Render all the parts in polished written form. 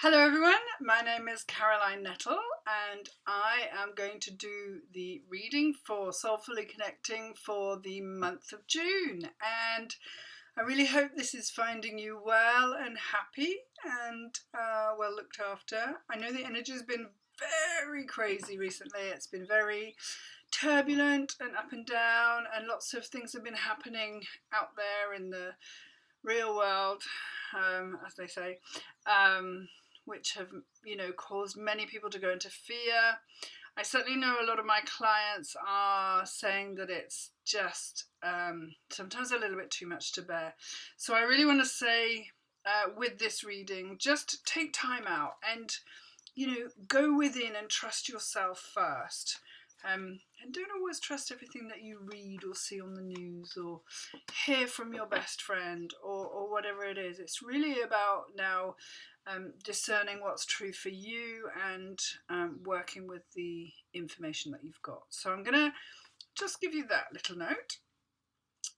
Hello everyone, my name is Caroline Nettle and I am going to do the reading for Soulfully Connecting for the month of June, and I really hope this is finding you well and happy and well looked after. I know the energy has been very crazy recently. It's been very turbulent and up and down, and lots of things have been happening out there in the real world, as they say, which have, caused many people to go into fear. I certainly know a lot of my clients are saying that it's just sometimes a little bit too much to bear. So I really want to say with this reading, just take time out and, go within and trust yourself first. And don't always trust everything that you read or see on the news or hear from your best friend or whatever it is. It's really about now discerning what's true for you and working with the information that you've got. So I'm going to just give you that little note.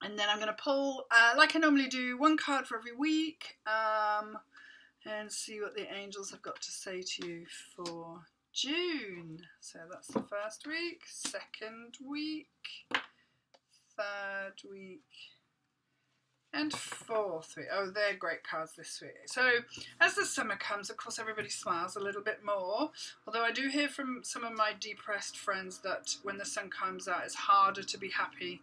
And then I'm going to pull, like I normally do, one card for every week and see what the angels have got to say to you for June. So that's the first week, second week, third week, and fourth week. Oh, they're great cards this week. So as the summer comes, of course, everybody smiles a little bit more. Although I do hear from some of my depressed friends that when the sun comes out, it's harder to be happy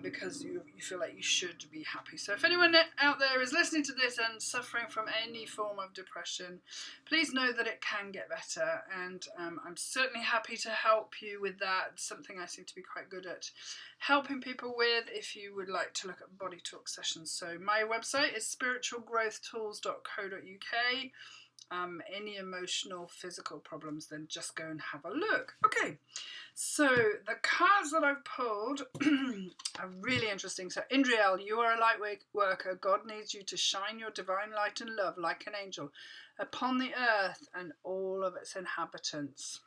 because you feel like you should be happy. So if anyone out there is listening to this and suffering from any form of depression, please know that it can get better. And I'm certainly happy to help you with that. It's something I seem to be quite good at helping people with if you would like to look at body talk sessions. So my website is spiritualgrowthtools.co.uk. Any emotional, physical problems, then just go and have a look. Okay, so the cards that I've pulled are really interesting. So Indriel, you are a light worker. God needs you to shine your divine light and love like an angel upon the earth and all of its inhabitants.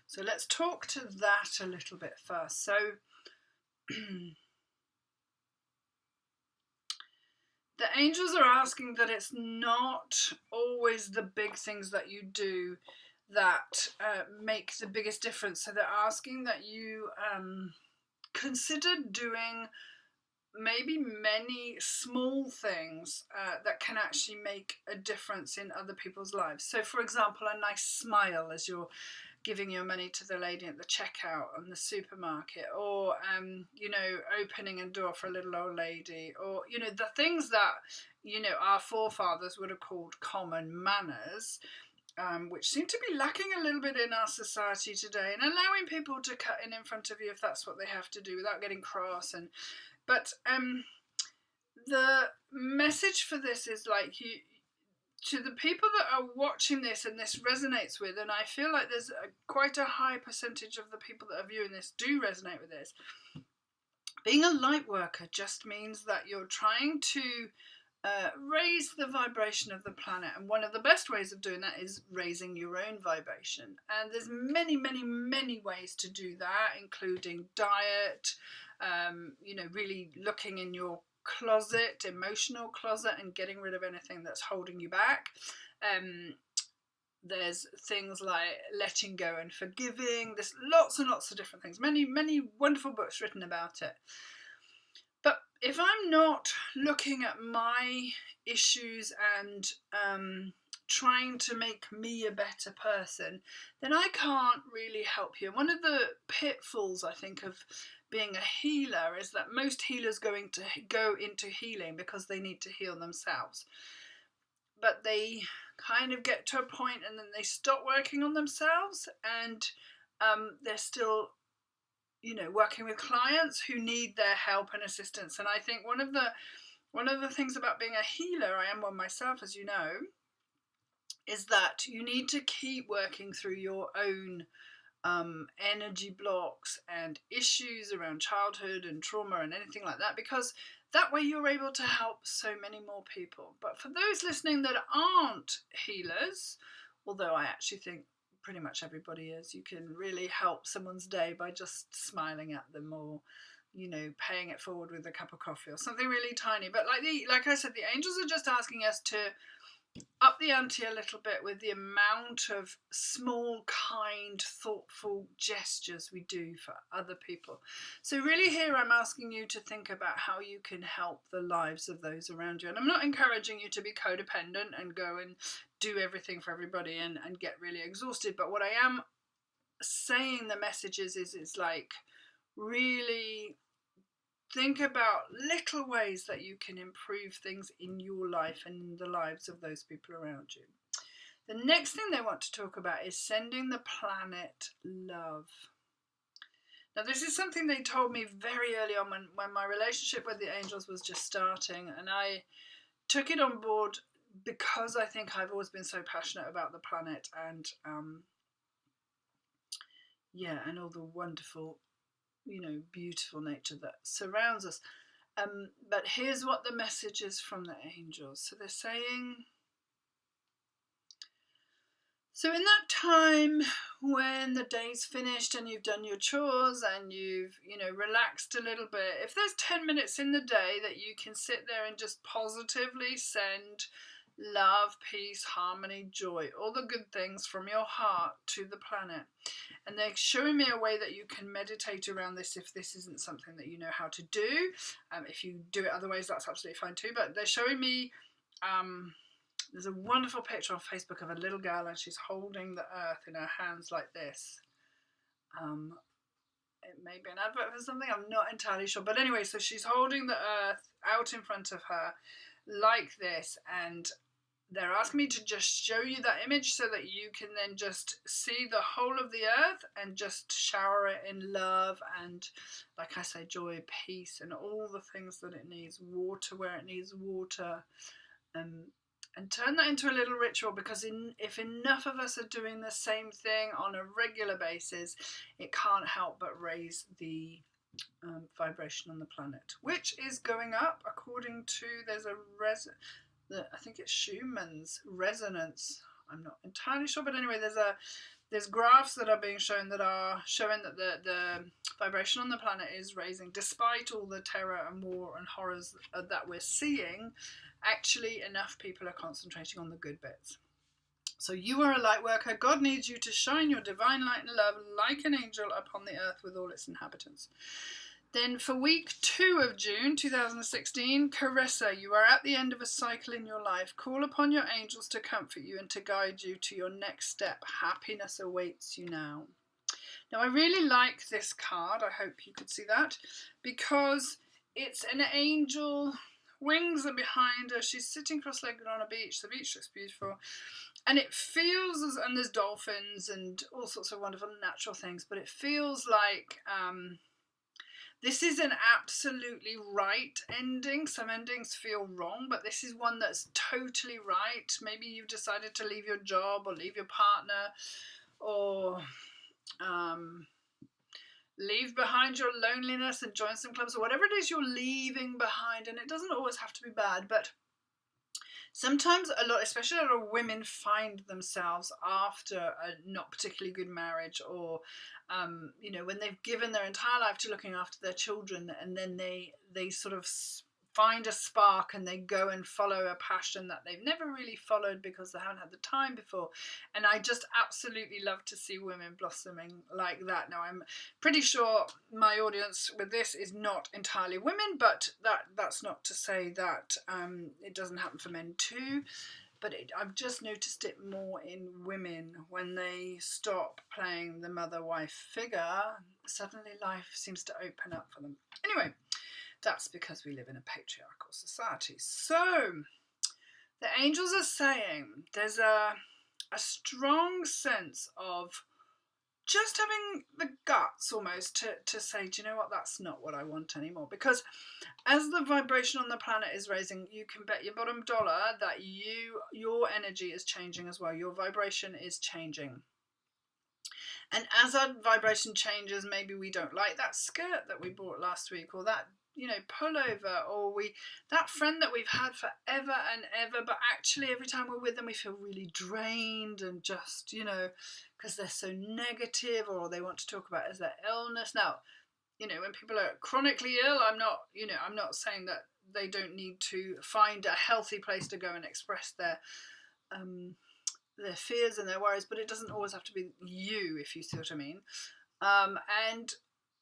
So let's talk to that a little bit first. So the angels are asking that it's not always the big things that you do that make the biggest difference. So they're asking that you consider doing maybe many small things that can actually make a difference in other people's lives. So for example, a nice smile as you're giving your money to the lady at the checkout in the supermarket, or opening a door for a little old lady, or the things that our forefathers would have called common manners, which seem to be lacking a little bit in our society today, and allowing people to cut in front of you if that's what they have to do without getting cross. But the message for this is like to the people that are watching this and this resonates with, and I feel like there's quite a high percentage of the people that are viewing this do resonate with this. Being a light worker just means that you're trying to raise the vibration of the planet, and one of the best ways of doing that is raising your own vibration. And there's many, many, many ways to do that, including diet, really looking in your closet, emotional closet, and getting rid of anything that's holding you back. There's things like letting go and forgiving. There's lots and lots of different things, many, many wonderful books written about it. But if I'm not looking at my issues and trying to make me a better person, then I can't really help you. And one of the pitfalls, I think, of being a healer is that most healers go into healing because they need to heal themselves. But they kind of get to a point and then they stop working on themselves, and they're still working with clients who need their help and assistance. And I think one of the things about being a healer, I am one myself, as you know, is that you need to keep working through your own energy blocks and issues around childhood and trauma and anything like that, because that way you're able to help so many more people. But for those listening that aren't healers, although I actually think pretty much everybody is, you can really help someone's day by just smiling at them, or paying it forward with a cup of coffee or something really tiny. But like I said, the angels are just asking us to up the ante a little bit with the amount of small, kind, thoughtful gestures we do for other people. So really here I'm asking you to think about how you can help the lives of those around you. And I'm not encouraging you to be codependent and go and do everything for everybody and get really exhausted. But what I am saying the message is like really think about little ways that you can improve things in your life and in the lives of those people around you. The next thing they want to talk about is sending the planet love. Now, this is something they told me very early on when my relationship with the angels was just starting, and I took it on board because I think I've always been so passionate about the planet and and all the wonderful, beautiful nature that surrounds us. But here's what the message is from the angels. So they're saying, so in that time when the day's finished and you've done your chores and you've, relaxed a little bit, if there's 10 minutes in the day that you can sit there and just positively send love, peace, harmony, joy, all the good things from your heart to the planet. And they're showing me a way that you can meditate around this if this isn't something that you know how to do. If you do it other ways, that's absolutely fine too. But they're showing me, there's a wonderful picture on Facebook of a little girl and she's holding the earth in her hands like this. It may be an advert for something, I'm not entirely sure. But anyway, so she's holding the earth out in front of her like this, and they're asking me to just show you that image so that you can then just see the whole of the earth and just shower it in love and, like I say, joy, peace, and all the things that it needs, water where it needs water, and turn that into a little ritual, because if enough of us are doing the same thing on a regular basis, it can't help but raise the vibration on the planet, which is going up according to, there's I think it's Schumann's resonance. I'm not entirely sure, but anyway, there's graphs that are being shown that are showing that the vibration on the planet is raising, despite all the terror and war and horrors that we're seeing. Actually, enough people are concentrating on the good bits. So you are a light worker. God needs you to shine your divine light and love like an angel upon the earth with all its inhabitants. Then for week 2 of June 2016, Carissa, you are at the end of a cycle in your life. Call upon your angels to comfort you and to guide you to your next step. Happiness awaits you now. Now, I really like this card. I hope you could see that, because it's an angel. Wings are behind her. She's sitting cross-legged on a beach. The beach looks beautiful. And it feels, and there's dolphins and all sorts of wonderful natural things, but it feels like this is an absolutely right ending. Some endings feel wrong, but this is one that's totally right. Maybe you've decided to leave your job or leave your partner, or leave behind your loneliness and join some clubs, or whatever it is you're leaving behind. And it doesn't always have to be bad, but sometimes especially a lot of women find themselves after a not particularly good marriage, or when they've given their entire life to looking after their children, and then they sort of find a spark and they go and follow a passion that they've never really followed because they haven't had the time before. And I just absolutely love to see women blossoming like that. Now, I'm pretty sure my audience with this is not entirely women, but that's not to say that it doesn't happen for men too. But I've just noticed it more in women. When they stop playing the mother-wife figure, suddenly life seems to open up for them. Anyway, that's because we live in a patriarchal society. So the angels are saying there's a strong sense of just having the guts almost to say, do you know what, that's not what I want anymore. Because as the vibration on the planet is raising, you can bet your bottom dollar that your energy is changing as well. Your vibration is changing. And as our vibration changes, maybe we don't like that skirt that we bought last week, or that pullover, or that friend that we've had forever and ever, but actually every time we're with them we feel really drained and just, because they're so negative, or they want to talk about as their illness. Now, when people are chronically ill, I'm not saying that they don't need to find a healthy place to go and express their their fears and their worries, but it doesn't always have to be you, if you see what I mean. And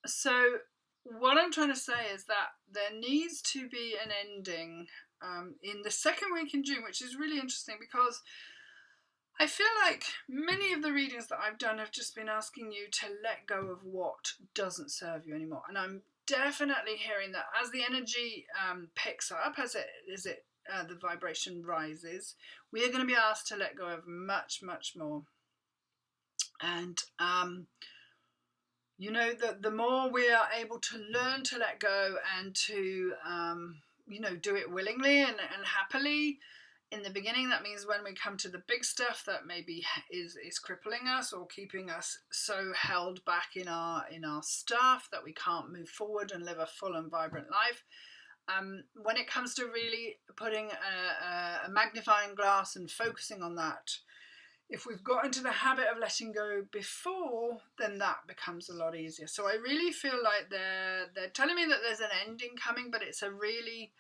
so what I'm trying to say is that there needs to be an ending in the second week in June, which is really interesting because I feel like many of the readings that I've done have just been asking you to let go of what doesn't serve you anymore. And I'm definitely hearing that as the energy picks up, as the vibration rises, we are going to be asked to let go of much, much more. And you know, the more we are able to learn to let go and to you know, do it willingly and happily. In the beginning, that means when we come to the big stuff that maybe is crippling us or keeping us so held back in our stuff that we can't move forward and live a full and vibrant life. When it comes to really putting a magnifying glass and focusing on that, if we've got into the habit of letting go before, then that becomes a lot easier. So I really feel like they're telling me that there's an ending coming, but it's a really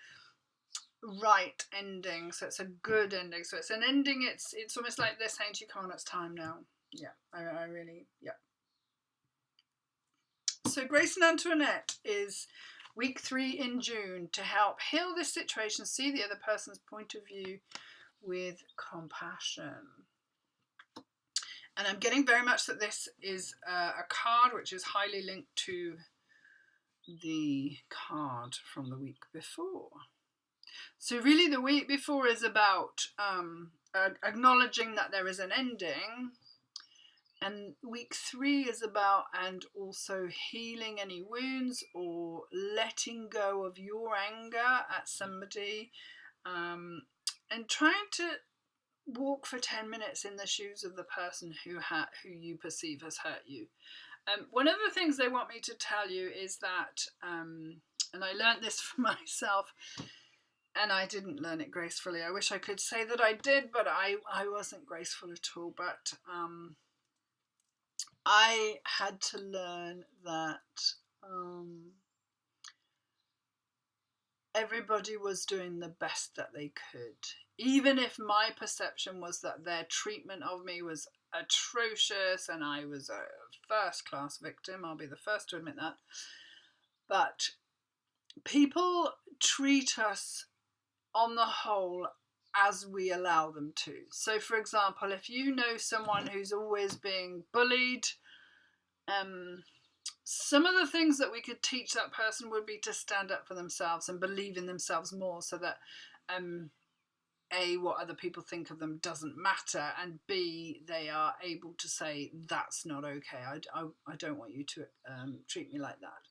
right ending, so it's a good ending, so it's an ending, it's almost like they're saying to you, come on, it's time now. Yeah, I really, yeah. So Grace and Antoinette is week 3 in June to help heal this situation, see the other person's point of view with compassion. And I'm getting very much that this is a card which is highly linked to the card from the week before. So really the week before is about acknowledging that there is an ending, and week 3 is about and also healing any wounds or letting go of your anger at somebody, and trying to walk for 10 minutes in the shoes of the person who you perceive has hurt you. One of the things they want me to tell you is that, and I learnt this for myself, and I didn't learn it gracefully. I wish I could say that I did, but I wasn't graceful at all. But I had to learn that everybody was doing the best that they could. Even if my perception was that their treatment of me was atrocious and I was a first-class victim, I'll be the first to admit that. But people treat us on the whole as we allow them to. So for example, if you know someone who's always being bullied, some of the things that we could teach that person would be to stand up for themselves and believe in themselves more, so that A, what other people think of them doesn't matter, and B, they are able to say, that's not okay, I don't want you to treat me like that.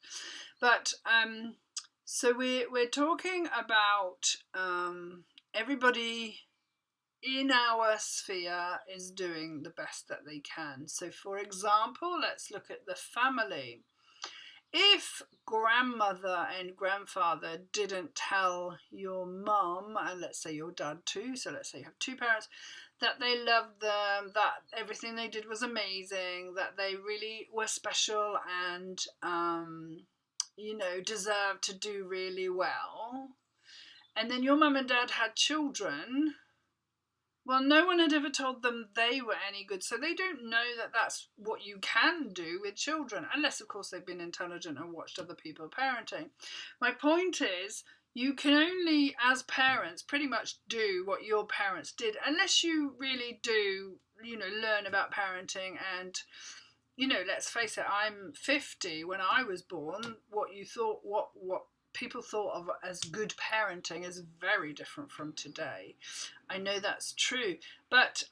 But so we're talking about everybody in our sphere is doing the best that they can. So for example, let's look at the family. If grandmother and grandfather didn't tell your mum, and let's say your dad too, so let's say you have 2 parents, that they loved them, that everything they did was amazing, that they really were special and you know, deserved to do really well, and then your mum and dad had children, well, no one had ever told them they were any good, so they don't know that that's what you can do with children, unless of course they've been intelligent and watched other people parenting. My point is, you can only, as parents, pretty much do what your parents did, unless you really do, you know, learn about parenting. And you know, let's face it, I'm 50. When I was born, what you thought, what people thought of as good parenting is very different from today. I know that's true. But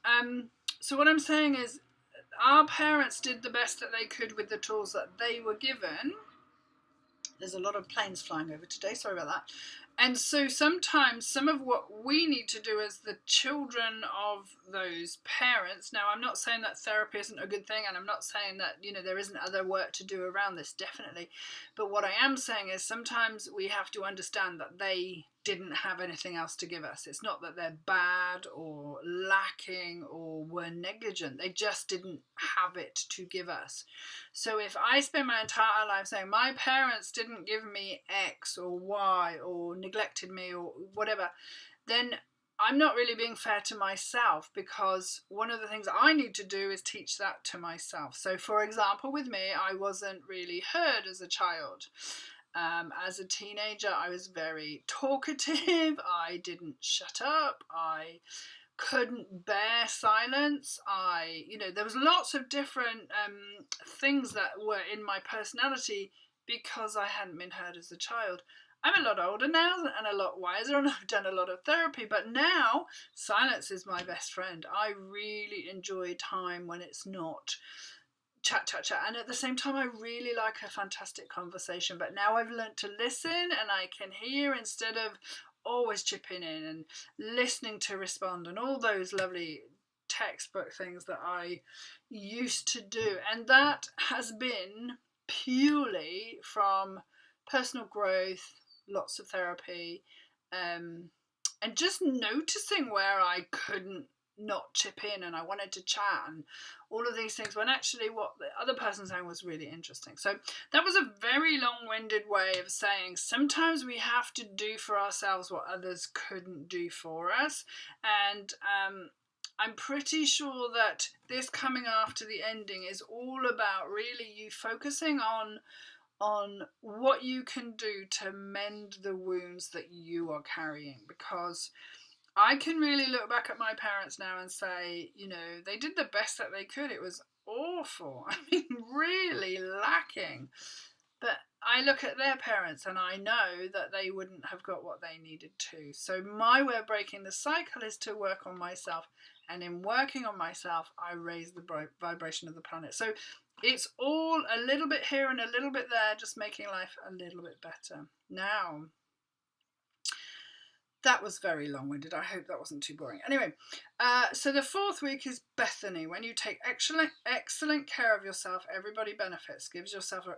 so what I'm saying is, our parents did the best that they could with the tools that they were given. There's a lot of planes flying over today, sorry about that. And so sometimes some of what we need to do as the children of those parents, now I'm not saying that therapy isn't a good thing, and I'm not saying that, you know, there isn't other work to do around this, definitely. But what I am saying is sometimes we have to understand that they didn't have anything else to give us. It's not that they're bad or lacking or were negligent. They just didn't have it to give us. So if I spend my entire life saying my parents didn't give me X or Y or neglected me or whatever, then I'm not really being fair to myself, because one of the things I need to do is teach that to myself. So, for example, with me, I wasn't really heard as a child. As a teenager, I was very talkative. I didn't shut up. I couldn't bear silence. There was lots of different things that were in my personality because I hadn't been heard as a child. I'm a lot older now and a lot wiser, and I've done a lot of therapy, but now silence is my best friend. I really enjoy time when it's not chat, chat, chat. And at the same time, I really like a fantastic conversation. But now I've learned to listen, and I can hear instead of always chipping in and listening to respond and all those lovely textbook things that I used to do. And that has been purely from personal growth, lots of therapy, and just noticing where I couldn't not chip in and I wanted to chat and all of these things, when actually what the other person saying was really interesting. So that was a very long-winded way of saying sometimes we have to do for ourselves what others couldn't do for us. And I'm pretty sure that this coming after the ending is all about really you focusing on what you can do to mend the wounds that you are carrying. Because I can really look back at my parents now and say, they did the best that they could. It was awful. I mean, really lacking. But I look at their parents and I know that they wouldn't have got what they needed to. So my way of breaking the cycle is to work on myself. And in working on myself, I raise the vibration of the planet. So it's all a little bit here and a little bit there, just making life a little bit better. Now, that was very long-winded. I hope that wasn't too boring. Anyway, so the fourth week is Bethany. When you take excellent care of yourself, everybody benefits. Give yourself a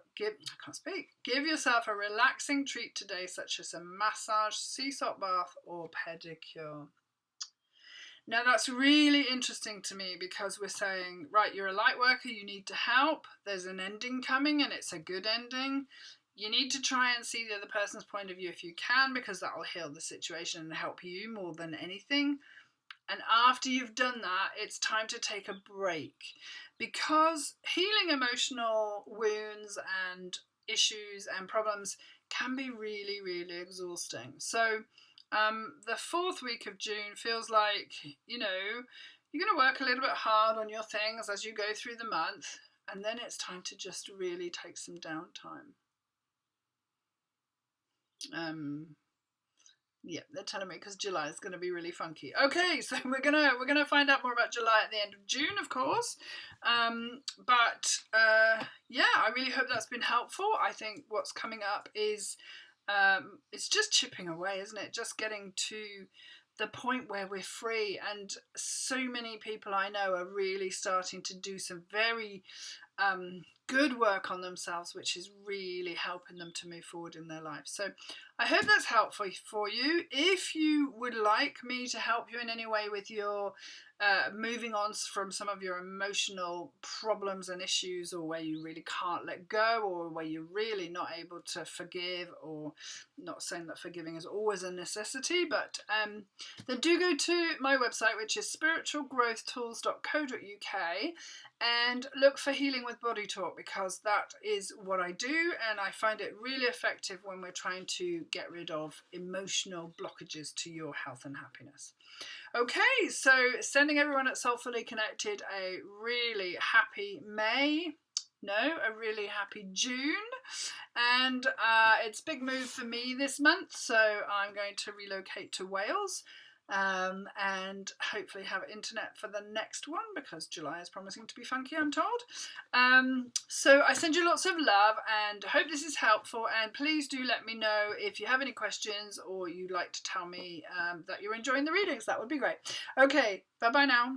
relaxing treat today, such as a massage, sea salt bath, or pedicure. Now that's really interesting to me, because we're saying, right, you're a light worker, you need to help. There's an ending coming and it's a good ending. You need to try and see the other person's point of view if you can, because that will heal the situation and help you more than anything. And after you've done that, it's time to take a break, because healing emotional wounds and issues and problems can be really, really exhausting. So the fourth week of June feels like, you're going to work a little bit hard on your things as you go through the month, and then it's time to just really take some downtime. Yeah, they're telling me because July is going to be really funky. Okay, so we're gonna find out more about July at the end of June, of course. Yeah, I really hope that's been helpful. I think what's coming up is it's just chipping away, isn't it? Just getting to the point where we're free, and so many people I know are really starting to do some very good work on themselves, which is really helping them to move forward in their life. So I hope that's helpful for you. If you would like me to help you in any way with your moving on from some of your emotional problems and issues, or where you really can't let go, or where you're really not able to forgive, or not saying that forgiving is always a necessity, but then do go to my website, which is spiritualgrowthtools.co.uk, and look for Healing with Body Talk, because that is what I do, and I find it really effective when we're trying to get rid of emotional blockages to your health and happiness. Okay, so sending everyone at Soulfully Connected a really happy May. No, a really happy June. And it's a big move for me this month, so I'm going to relocate to Wales. And hopefully have internet for the next one, because July is promising to be funky, I'm told. So I send you lots of love and hope this is helpful, and please do let me know if you have any questions, or you'd like to tell me that you're enjoying the readings. That would be great. Okay, bye bye now.